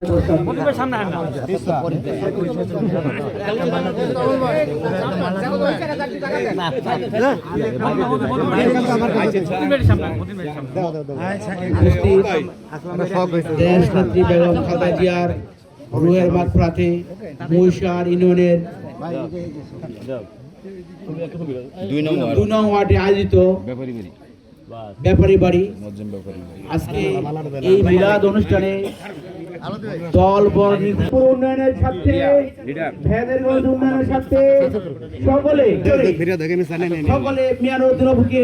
দেশনেত্রী বেগম খালেদা জিয়ার রুহের মাগফিরাতে মহিষার ইউনিয়নের 2 নং ওয়ার্ডে আয়োজিত ব্যাপারী বাড়ি আজকে এই মিলাদ অনুষ্ঠানে দল বল উন্নয়নের স্বার্থে ভেদেরগঞ্জ উন্নয়নের স্বার্থে সকলে মিয়ানুদ্দিন বাবুকে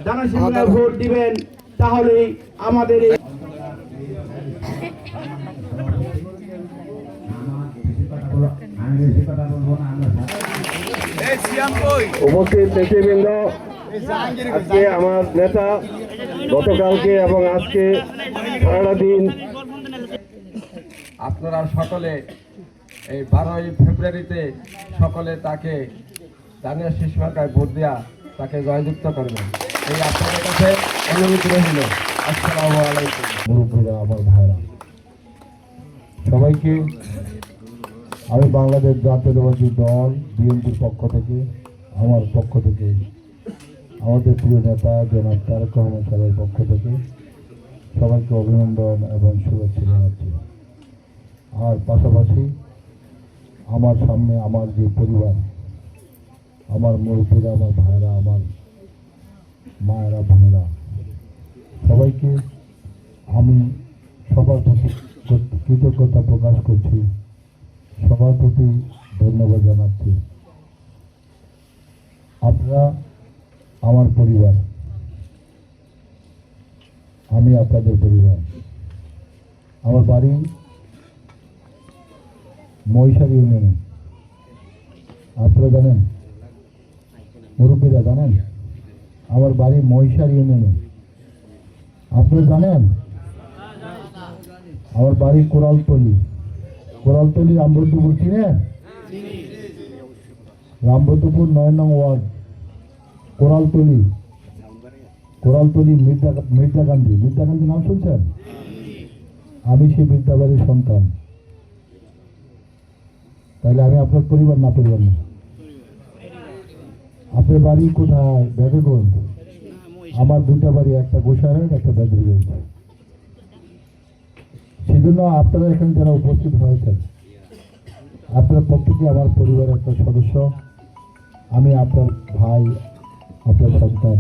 দানাশীলভাবে ভোট দিবেন, তাহলে আমাদের উপস্থিত নেতৃবৃন্দ, আজকে আমার নেতা গতকালকে এবং আজকে সারাটা দিন আপনারা সকলে এই 12ই ফেব্রুয়ারিতে সকলে তাকে দানিয়া শীষ মার্কায় ভোট দেওয়া তাকে জয়যুক্ত করবেন, এই আপনাদের কাছে অনুরোধ রইল। আসসালামু আলাইকুম। মুরব্বীরা, আমার ভাইরা, সবাইকে আমি বাংলাদেশ জাতীয়তাবাদী দল বিএনপির পক্ষ থেকে, আমার পক্ষ থেকে, আমাদের প্রিয় নেতা জনাব তারেক রহমান সাহেবের পক্ষ থেকে সবাইকে অভিনন্দন এবং শুভেচ্ছা জানাচ্ছি। আর পাশাপাশি আমার সামনে আমার যে পরিবার, আমার মুরব্বীরা, আমার ভাইরা, আমার মায়েরা, বোনেরা, সবাইকে আমি সবার প্রতি কৃতজ্ঞতা প্রকাশ করছি, সবার প্রতি ধন্যবাদ জানাচ্ছি। আপনারা আমার পরিবার, আমি আপনাদের পরিবার। আমার বাড়ি মহিষার ইউনিয়নে, আপনারা জানেন, মুরব্বীরা জানেন আমার বাড়ি মহিষার ইউনিয়নে। আপনারা জানেন আমার বাড়ি কোরালতলি, রামবন্ধুপুর চিনেন? রামবন্ধুপুর 9 নং ওয়ার্ড, কোরালতলি মির্জাকান্দি নাম শুনছেন? আমি সেই বিদ্যাবাড়ির সন্তান। তাহলে আমি আপনার পরিবার না? পরিবার না। আপনার বাড়ি কোথায়? বেদেরগঞ্জ। আমার দুটা বাড়ি, একটা গোসাইরহাট, একটা বেদেরগঞ্জ। সেই জন্য আপনারা এখানে যারা উপস্থিত হয়েছেন, আপনার প্রত্যেকে আমার পরিবারের একটা সদস্য। আমি আপনার ভাই, আপনার সন্তান।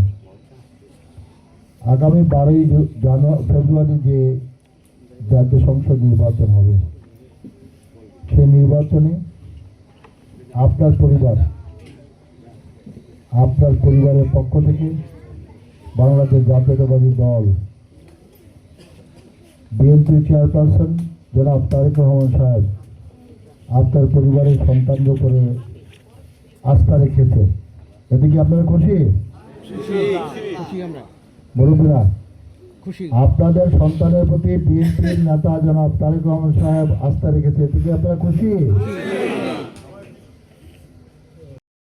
আগামী 12ই ফেব্রুয়ারি যে জাতীয় সংসদ নির্বাচন হবে, সেই নির্বাচনে আপনার পরিবারের পক্ষ থেকে বাংলাদেশ জাতীয়তাবাদী দল বিএনপি চেয়ারপারসন জনাব তারেক রহমান সাহেব আপনার পরিবারের সন্তানদের উপরে আস্থা রেখেছে। এতে কি আপনারা খুশি? মুরব্বীরা, আপনাদের সন্তানের প্রতি বিএনপির নেতা জনাব তারেক রহমান সাহেব আস্থা রেখেছে, এতে কি আপনারা খুশি?